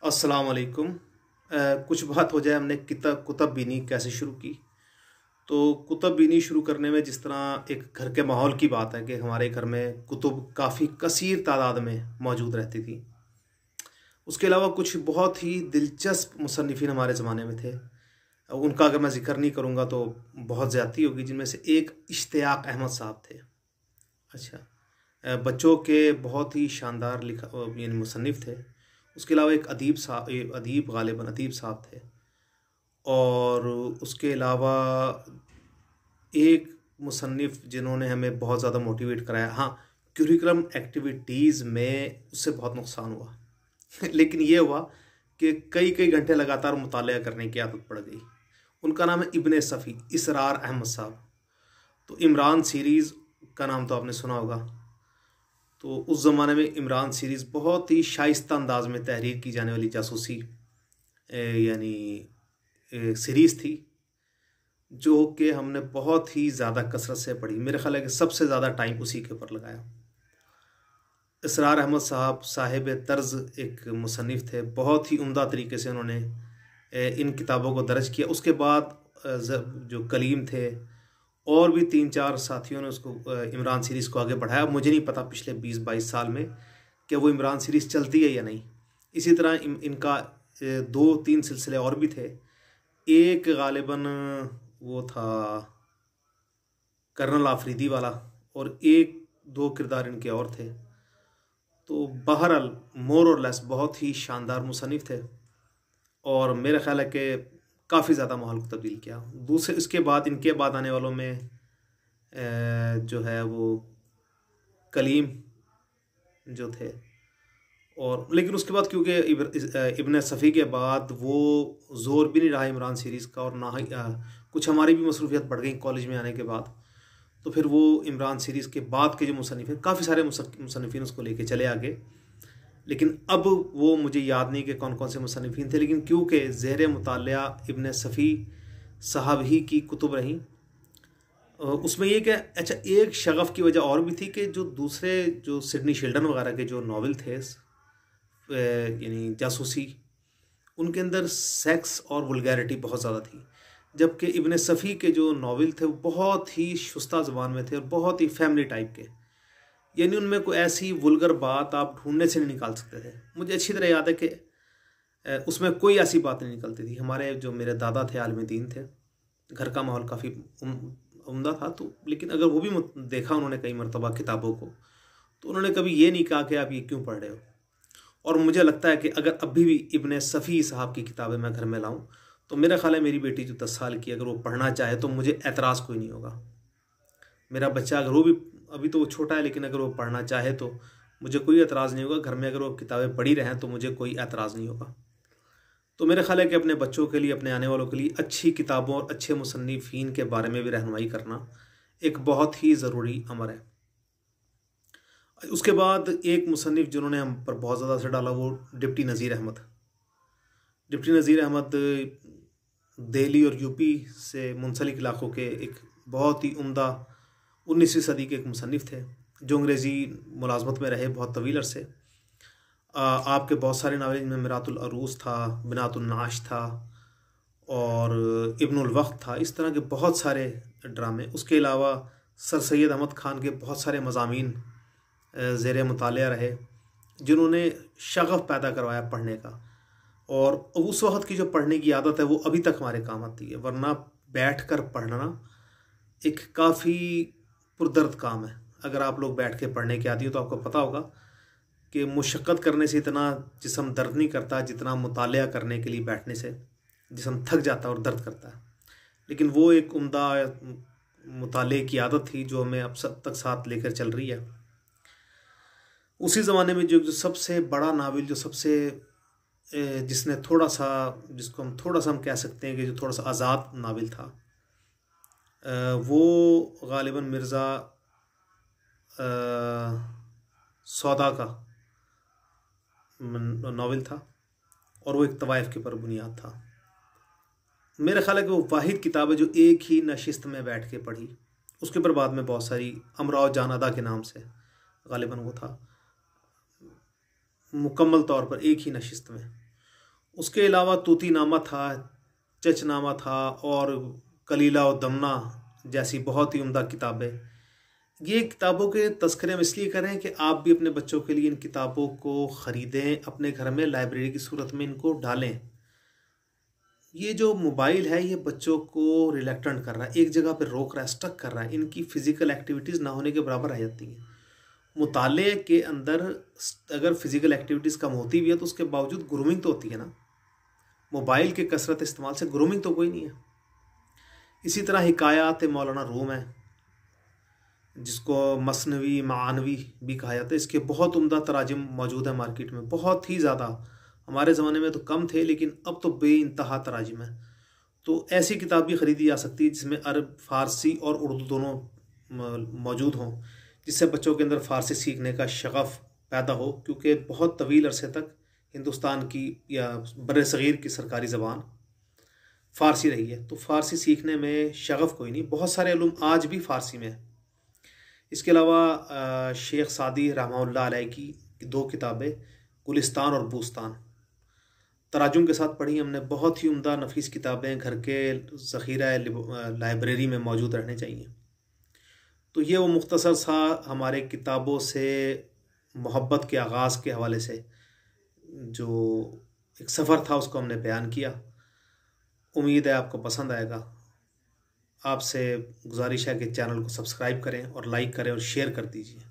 अस्सलाम वालेकुम। कुछ बात हो जाए, हमने कुतुब बीनी कैसे शुरू की। तो कुतुब बीनी शुरू करने में जिस तरह एक घर के माहौल की बात है कि हमारे घर में कुतुब काफ़ी कसीर तादाद में मौजूद रहती थी। उसके अलावा कुछ बहुत ही दिलचस्प मुसन्निफ़ीन हमारे ज़माने में थे। उनका अगर मैं ज़िक्र नहीं करूँगा तो बहुत ज़्यादती होगी, जिनमें से एक इश्तियाक़ अहमद साहब थे। अच्छा, बच्चों के बहुत ही शानदार लिखा यानी मुसन्निफ़ थे। उसके अलावा एक अदीब ग़ालिबन अदीब साहब थे। और उसके अलावा एक मुसन्निफ़ जिन्होंने हमें बहुत ज़्यादा मोटिवेट कराया। हाँ, करिकुलम एक्टिविटीज़ में उससे बहुत नुकसान हुआ लेकिन ये हुआ कि कई कई घंटे लगातार मुतालिया करने की आदत पड़ गई। उनका नाम है इब्ने सफ़ी इसरार अहमद साहब। तो इमरान सीरीज़ का नाम तो आपने सुना होगा। तो उस ज़माने में इमरान सीरीज़ बहुत ही शाइस्ता अंदाज में तहरीर की जाने वाली जासूसी यानी सीरीज़ थी, जो कि हमने बहुत ही ज़्यादा कसरत से पढ़ी। मेरे ख्याल है कि सबसे ज़्यादा टाइम उसी के ऊपर लगाया। इसरार अहमद साहब साहिब तर्ज एक मुसन्निफ़ थे। बहुत ही उम्दा तरीके से उन्होंने इन किताबों को दर्ज किया। उसके बाद जो कलीम थे और भी 3-4 साथियों ने उसको इमरान सीरीज़ को आगे बढ़ाया। मुझे नहीं पता पिछले 20-22 साल में कि वो इमरान सीरीज़ चलती है या नहीं। इसी तरह इनका 2-3 सिलसिले और भी थे। एक ग़ालिबन वो था कर्नल आफरीदी वाला, और 1-2 किरदार इनके और थे। तो बहरहाल मोर और लेस बहुत ही शानदार मुसन्निफ़ थे और मेरा ख़्याल है कि काफ़ी ज़्यादा माहौल को तब्दील किया। दूसरे इसके बाद इनके बाद आने वालों में जो है वो कलीम जो थे। और लेकिन उसके बाद क्योंकि इब्ने सफ़ी के बाद वो ज़ोर भी नहीं रहा इमरान सीरीज़ का, और ना ही कुछ हमारी भी मसरूफियत बढ़ गई कॉलेज में आने के बाद। तो फिर वो इमरान सीरीज़ के बाद के जो मुसन्निफ़ हैं, काफ़ी सारे मुसन्निफ़ीन उसको लेके चले आगे। लेकिन अब वो मुझे याद नहीं कि कौन कौन से मुसन्निफ़ीन थे, लेकिन क्योंकि ज़ेर मुतालिया इब्ने सफ़ी साहब ही की कुतुब रहीं, उसमें ये कि अच्छा एक शगफ़ की वजह और भी थी कि जो दूसरे जो सिडनी शेल्डन वगैरह के जो नावल थे यानी जासूसी, उनके अंदर सेक्स और वल्गैरिटी बहुत ज़्यादा थी। जबकि इब्ने सफ़ी के जो नावल थे वो बहुत ही शुस्ता ज़बान में थे और बहुत ही फैमिली टाइप के, यानी उनमें कोई ऐसी वल्गर बात आप ढूंढने से नहीं निकाल सकते थे। मुझे अच्छी तरह याद है कि उसमें कोई ऐसी बात नहीं निकलती थी। हमारे जो मेरे दादा थे आलिम दीन थे, घर का माहौल काफ़ी उम्दा था। तो लेकिन अगर वो भी देखा उन्होंने कई मरतबा किताबों को, तो उन्होंने कभी ये नहीं कहा कि आप ये क्यों पढ़ रहे हो। और मुझे लगता है कि अगर अभी भी इब्ने सफ़ी साहब की किताबें मैं घर में लाऊं, तो मेरा ख्याल है मेरी बेटी जो 10 साल की, अगर वो पढ़ना चाहे तो मुझे एतराज़ कोई नहीं होगा। मेरा बच्चा अगर वो भी, अभी तो वो छोटा है, लेकिन अगर वो पढ़ना चाहे तो मुझे कोई एतराज़ नहीं होगा। घर में अगर वो किताबें पढ़ी रहें तो मुझे कोई एतराज़ नहीं होगा। तो मेरा ख्याल है कि अपने बच्चों के लिए, अपने आने वालों के लिए अच्छी किताबों और अच्छे मुसन्निफ़ीन के बारे में भी रहनुमाई करना एक बहुत ही ज़रूरी अमर है। उसके बाद एक मुसन्निफ़ जिन्होंने हम पर बहुत ज़्यादा असर डाला वो डिप्टी नज़ीर अहमद। डिप्टी नज़ीर अहमद दिल्ली और यूपी से मुंसलिक इलाक़ों के एक बहुत ही उम्दा 19वीं सदी के एक मुसन्निफ़ थे, जो अंग्रेज़ी मुलाज़मत में रहे बहुत तवील अरसे। आपके बहुत सारे नावल, इनमें मिरातुल अरूस था, बिनातुन नाश था और इब्नुल वक्त था, इस तरह के बहुत सारे ड्रामे। उसके अलावा सर सैयद अहमद ख़ान के बहुत सारे मज़ामीन ज़ेर मुतालिया रहे, जिन्होंने शगफ़ पैदा करवाया पढ़ने का। और उस वक़्त की जो पढ़ने की आदत है वो अभी तक हमारे काम आती है, वरना बैठ कर पढ़ना एक काफ़ी पुरदर्द काम है। अगर आप लोग बैठ के पढ़ने के आदी हो तो आपको पता होगा कि मुशक्क़त करने से इतना जिस्म दर्द नहीं करता जितना मुतालिया करने के लिए बैठने से जिस्म थक जाता है और दर्द करता है। लेकिन वो एक उम्दा मुताले की आदत थी जो हमें अब सब तक साथ लेकर चल रही है। उसी ज़माने में जो सबसे बड़ा नावल, जो सबसे जिसने थोड़ा सा, जिसको हम थोड़ा सा हम कह सकते हैं कि जो थोड़ा सा आज़ाद नावल था, वो ग़ालिबन मिर्ज़ा सौदा का नावल था, और वो एक तवाइफ़ के ऊपर बुनियाद था। मेरा ख्याल है कि वो वाहिद किताब है जो एक ही नशिस्त में बैठ के पढ़ी। उसके ऊपर बाद में बहुत सारी, अमराव जान अदा के नाम से ग़ालिबन वो था, मुकम्मल तौर पर एक ही नशिस्त में। उसके अलावा तूतीनामा था, चचनामा था और कलीला और दमना जैसी बहुत ही उम्दा किताबें। ये किताबों के तस्करे हम इसलिए करें कि आप भी अपने बच्चों के लिए इन किताबों को ख़रीदें, अपने घर में लाइब्रेरी की सूरत में इनको डालें। ये जो मोबाइल है ये बच्चों को रिलेक्टेंट कर रहा है, एक जगह पर रोक रहा है, स्टक कर रहा है, इनकी फ़िज़िकल एक्टिविटीज़ ना होने के बराबर रह जाती हैं। मुताले के अंदर अगर फ़िज़िकल एक्टिविटीज़ कम होती भी है तो उसके बावजूद ग्रूमिंग तो होती है ना। मोबाइल के कसरत इस्तेमाल से ग्रूमिंग तो कोई नहीं है। इसी तरह हिकायात मौलाना रूम है, जिसको मसनवी मानवी भी कहा जाता है। इसके बहुत उम्दा तराजिम मौजूद है मार्केट में, बहुत ही ज़्यादा। हमारे ज़माने में तो कम थे लेकिन अब तो बेइंतहा तराजिम है। तो ऐसी किताब भी ख़रीदी जा सकती है जिसमें अरब, फ़ारसी और उर्दू दोनों मौजूद हों, जिससे बच्चों के अंदर फ़ारसी सीखने का शगफ़ पैदा हो, क्योंकि बहुत तवील अरसे तक हिंदुस्तान की या बर्र-ए-सग़ीर की सरकारी ज़बान फ़ारसी रही है। तो फ़ारसी सीखने में शगफ़ कोई नहीं, बहुत सारे उलूम आज भी फ़ारसी में है। इसके अलावा शेख सादी रहमतुल्लाह अलैह की 2 किताबें गुलिस्तान और बूस्तान तराजुम के साथ पढ़ी हमने। बहुत ही उम्दा नफीस किताबें घर के ज़ख़ीरा लाइब्रेरी में मौजूद रहने चाहिए। तो ये वो मुख्तसर सा हमारे किताबों से मोहब्बत के आगाज़ के हवाले से जो एक सफ़र था उसको हमने बयान किया। उम्मीद है आपको पसंद आएगा। आपसे गुजारिश है कि चैनल को सब्सक्राइब करें और लाइक करें और शेयर कर दीजिए।